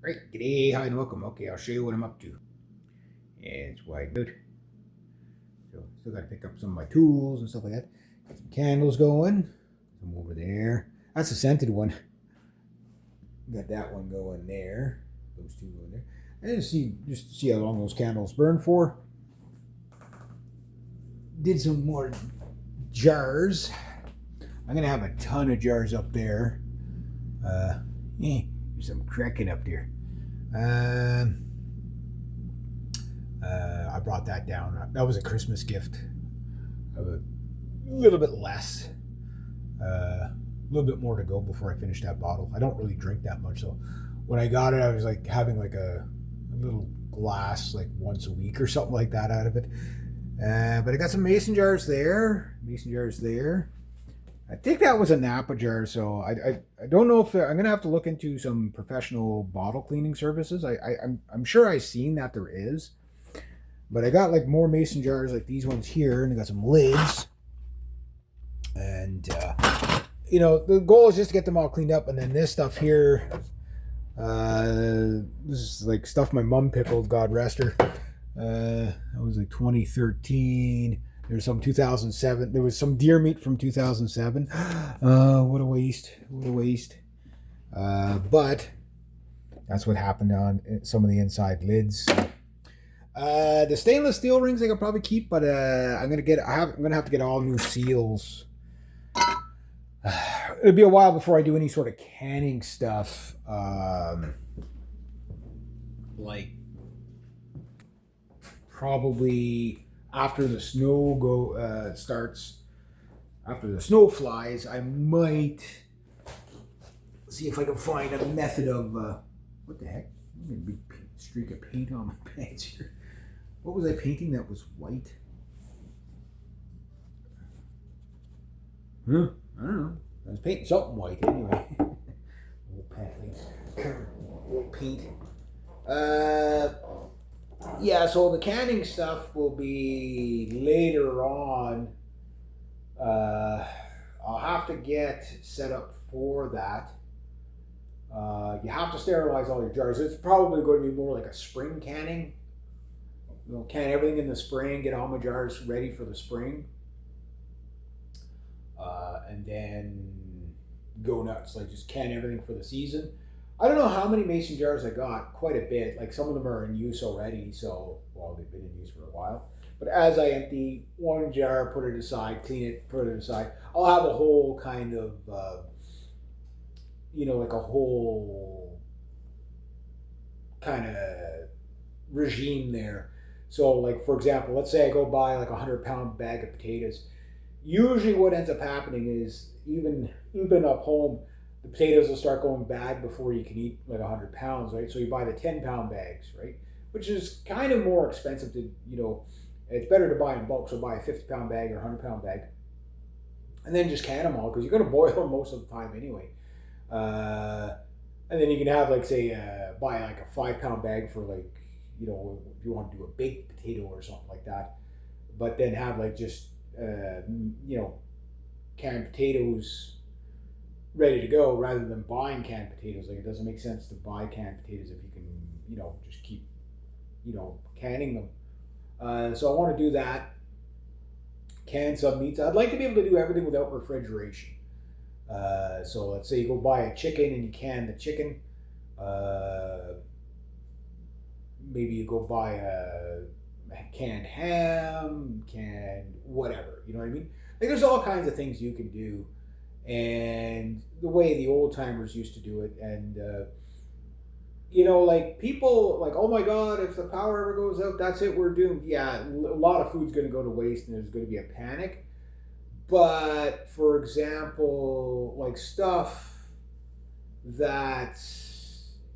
Right, g'day, hi and welcome. Okay, I'll show you what I'm up to. Yeah, it's white good. So still gotta pick up some of my tools and stuff like that. Got some candles going. Some over there. That's a scented one. Got that one going there. Those two going there. And just to see how long those candles burn for. Did some more jars. I'm gonna have a ton of jars up there. There's some cracking up there. I brought that down. That was a Christmas gift. A little bit less. A little bit more to go before I finish that bottle. I don't really drink that much, so when I got it, I was like having like a little glass like once a week or something like that out of it. But I got some mason jars there. I think that was a Napa jar, so I don't know if I'm gonna have to look into some professional bottle cleaning services. I'm sure I've seen that there is, but I got like more mason jars like these ones here, and I got some lids, and the goal is just to get them all cleaned up, and then this stuff here, this is like stuff my mom pickled, God rest her. That was like 2013. There's some 2007. There was some deer meat from 2007. What a waste. But that's what happened on some of the inside lids. The stainless steel rings I could probably keep, but I'm gonna have to get all new seals. It'll be a while before I do any sort of canning stuff. Like probably after the snow starts, after the snow flies, I might see if I can find a method of what the heck? I'm gonna be streak of paint on my pants here. What was I painting that was white? I don't know. I was painting something white anyway. Old paint. Yeah, so the canning stuff will be later on. I'll have to get set up for that. You have to sterilize all your jars. It's probably going to be more like a spring canning. Can everything in the spring, get all my jars ready for the spring. And then go nuts, like just can everything for the season. I don't know how many mason jars I got, quite a bit. Like some of them are in use already, so, well, they've been in use for a while. But as I empty one jar, put it aside, clean it, put it aside, I'll have a whole kind of, like a whole kind of regime there. So, like, for example, let's say I go buy like a 100-pound bag of potatoes. Usually what ends up happening is even up home, the potatoes will start going bad before you can eat like 100 pounds, right? So you buy the 10-pound bags, right? Which is kind of more expensive to, it's better to buy in bulk. So buy a 50-pound bag or 100-pound bag. And then just can them all because you're going to boil them most of the time anyway. And then you can have like, say, buy like a 5-pound bag for like, if you want to do a baked potato or something like that. But then have like just, canned potatoes ready to go rather than buying canned potatoes. Like, it doesn't make sense to buy canned potatoes if you can, just keep, canning them. So I want to do that. Can some meats. I'd like to be able to do everything without refrigeration. So let's say you go buy a chicken and you can the chicken. Maybe you go buy a canned ham, canned whatever. You know what I mean? Like, there's all kinds of things you can do. And the way the old timers used to do it, and like people like, oh my god, if the power ever goes out, that's it, we're doomed. Yeah, a lot of food's going to go to waste, and there's going to be a panic. But for example, like stuff that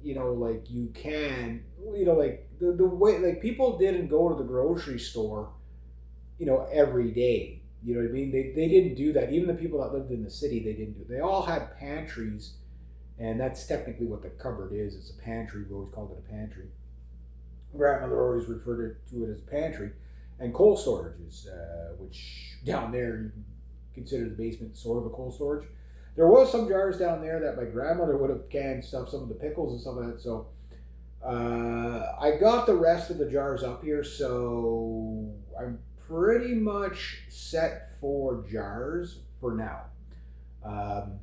like you can, like the way like people didn't go to the grocery store, every day. You know what I mean? They didn't do that. Even the people that lived in the city, they didn't do it. They all had pantries, and that's technically what the cupboard is. It's a pantry. We always called it a pantry. Grandmother always referred to it as a pantry. And cold storages, which down there you can consider the basement sort of a cold storage. There was some jars down there that my grandmother would have canned stuff, some of the pickles and stuff like that. So I got the rest of the jars up here, so I'm pretty much set for jars for now. Um,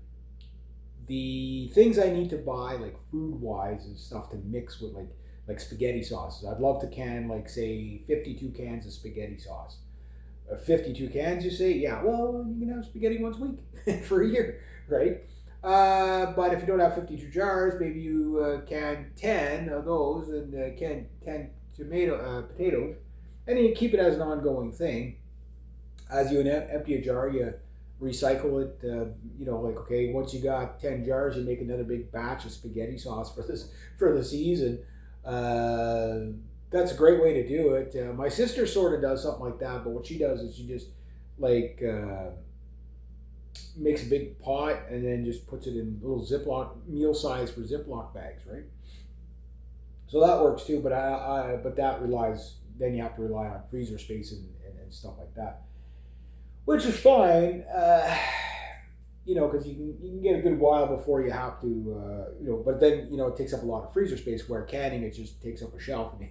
the things I need to buy, like food wise, is stuff to mix with, like spaghetti sauces. I'd love to can, like, say 52 cans of spaghetti sauce. 52 cans, you say? Yeah, well, you can have spaghetti once a week for a year, right? But if you don't have 52 jars, maybe you can 10 of those and can 10 potatoes, and then you keep it as an ongoing thing. As you empty a jar, you recycle it. Like, okay, once you got 10 jars, you make another big batch of spaghetti sauce for the season. Uh, that's a great way to do it. My sister sort of does something like that, but what she does is she just, like, makes a big pot and then just puts it in little Ziploc, meal size for Ziploc bags, right? So that works too, but that relies, then you have to rely on freezer space and stuff like that, which is fine. Because you can get a good while before you have to, but then, it takes up a lot of freezer space, where canning, it just takes up a shelf. You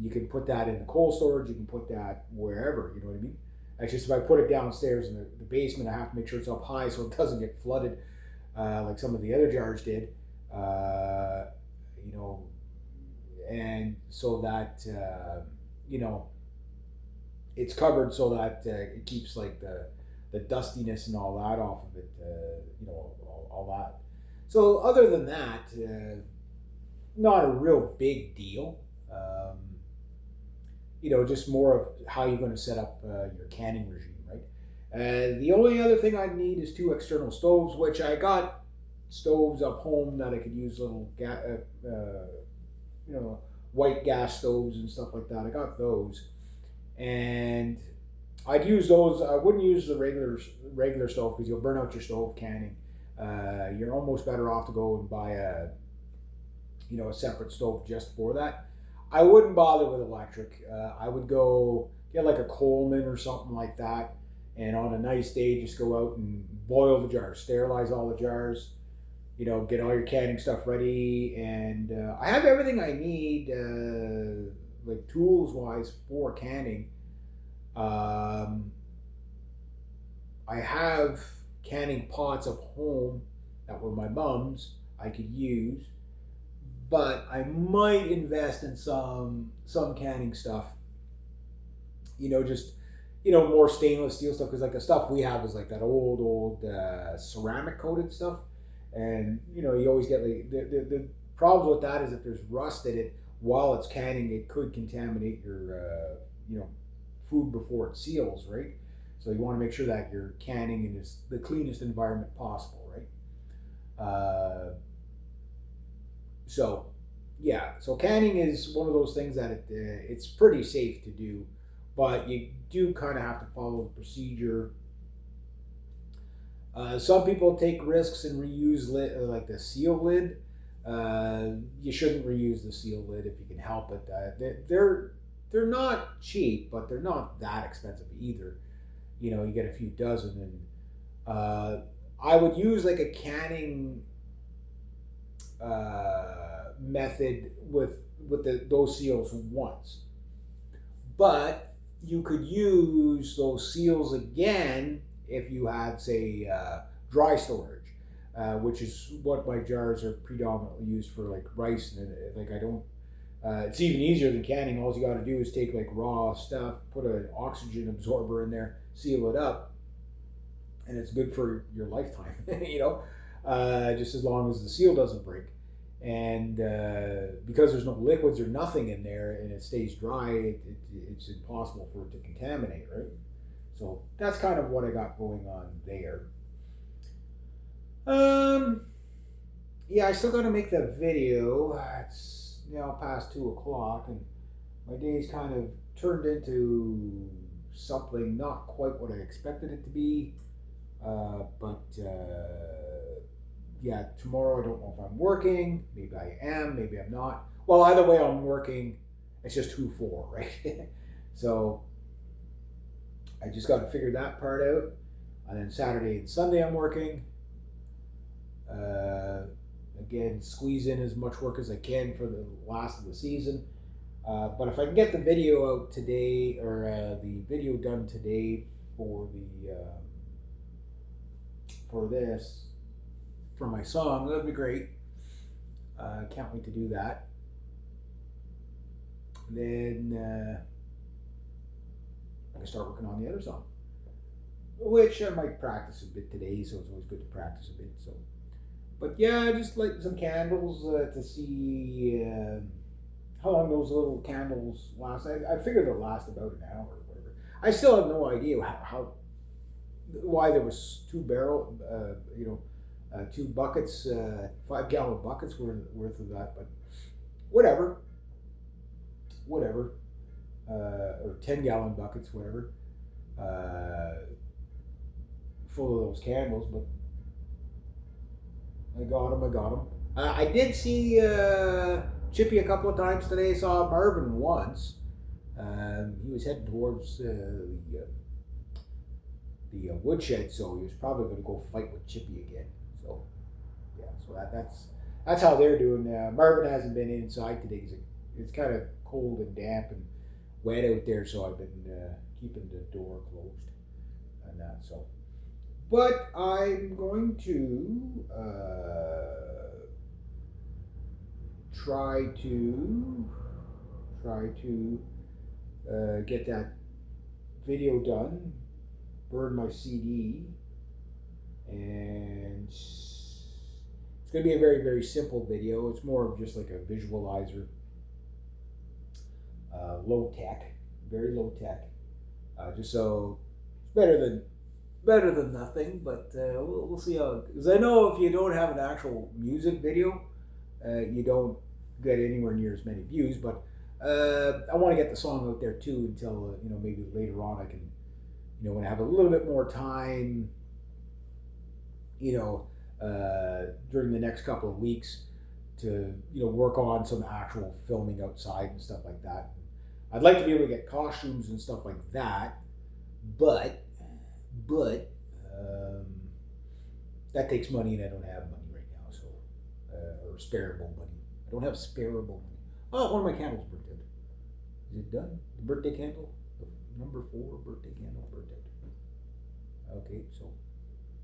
can put that in the cold storage, you can put that wherever, you know what I mean? Actually, so if I put it downstairs in the basement, I have to make sure it's up high so it doesn't get flooded, like some of the other jars did. Uh, you know, and so that, it's covered so that it keeps, like, the dustiness and all that off of it, all that. So other than that, not a real big deal. Just more of how you're going to set up your canning regime, right? The only other thing I need is 2 external stoves, which I got stoves up home that I could use, little white gas stoves and stuff like that. I got those, and I'd use those. I wouldn't use the regular stove because you'll burn out your stove canning. You're almost better off to go and buy a separate stove just for that. I wouldn't bother with electric. I would go get like a Coleman or something like that, and on a nice day, just go out and boil the jars, sterilize all the jars. Get all your canning stuff ready, and I have everything I need, like tools wise, for canning. Um, I have canning pots at home that were my mom's I could use, but I might invest in some canning stuff. Just more stainless steel stuff, because like the stuff we have is like that old ceramic coated stuff, and you always get, like, the problems with that is if there's rust in it while it's canning, it could contaminate your food before it seals, right? So you want to make sure that you're canning in the cleanest environment possible, right? So yeah, so canning is one of those things that it's pretty safe to do, but you do kind of have to follow the procedure. Some people take risks and reuse like the seal lid. You shouldn't reuse the seal lid if you can help it. They're not cheap, but they're not that expensive either. You get a few dozen, and I would use like a canning method with those seals once, but you could use those seals again if you had, say, dry storage, which is what my jars are predominantly used for, like rice. And like, I don't. It's even easier than canning. All you got to do is take like raw stuff, put an oxygen absorber in there, seal it up, and it's good for your lifetime. Just as long as the seal doesn't break. And because there's no liquids or nothing in there and it stays dry, it's impossible for it to contaminate, right? So that's kind of what I got going on there. Yeah, I still got to make that video. It's now past 2 o'clock, and my day's kind of turned into something not quite what I expected it to be. But yeah, tomorrow I don't know if I'm working. Maybe I am, maybe I'm not. Well, either way, I'm working. It's just who for, right? So I just got to figure that part out. And then Saturday and Sunday I'm working. again, squeeze in as much work as I can for the last of the season. But if I can get the video out today, or the video done today for the for this, for my song, that'd be great. Can't wait to do that. And then I can start working on the other song, which I might practice a bit today. So it's always good to practice a bit. So, but yeah, I just light some candles to see how long those little candles last. I figure they'll last about an hour or whatever. I still have no idea how why there was two buckets, 5-gallon buckets worth of that, but whatever, or 10-gallon buckets, whatever, full of those candles. But I got them. I did see Chippy a couple of times today. Saw Marvin once. He was heading towards the woodshed, so he was probably going to go fight with Chippy again. So yeah, so that's how they're doing. Marvin hasn't been inside today because it's kind of cold and damp and wet out there, so I've been keeping the door closed and that. So, but I'm going to try to get that video done, burn my CD, and it's going to be a very, very simple video. It's more of just like a visualizer, low tech, very low tech, just so it's better than nothing. But we'll see how, because I know if you don't have an actual music video, you don't get anywhere near as many views. But I want to get the song out there too until maybe later on I can, when I have a little bit more time, during the next couple of weeks to work on some actual filming outside and stuff like that. I'd like to be able to get costumes and stuff like that, but that takes money, and I don't have money right now. So or spareable money. I don't have spareable money. Oh, one of my candles burnt out. Is it done? The birthday candle, the number 4 birthday candle burnt out. Okay, so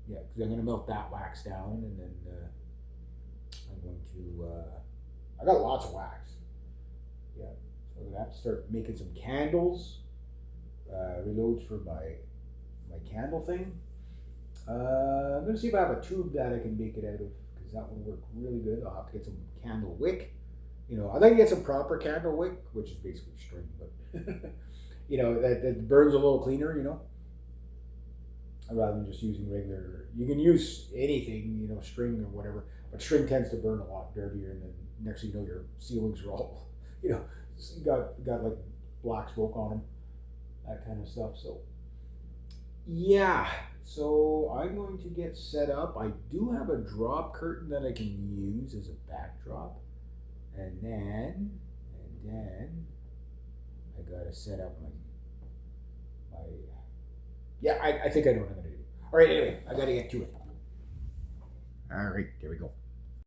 yeah, because I'm going to melt that wax down, and then I'm going to. I got lots of wax. Yeah, so I'm going to have to start making some candles. Reloads for my candle thing. I'm going to see if I have a tube that I can make it out of, because that would work really good. I'll have to get some candle wick. I'd like to get some proper candle wick, which is basically string, but that burns a little cleaner. Rather than just using regular. You can use anything, string or whatever, but string tends to burn a lot dirtier, and then next thing you know, your ceilings are all, got like black smoke on them, that kind of stuff. So yeah, so I'm going to get set up. I do have a drop curtain that I can use as a backdrop, and then I gotta set up my yeah, I think I know what I'm going to do. All right, anyway, I got to get to it. All right, there we go.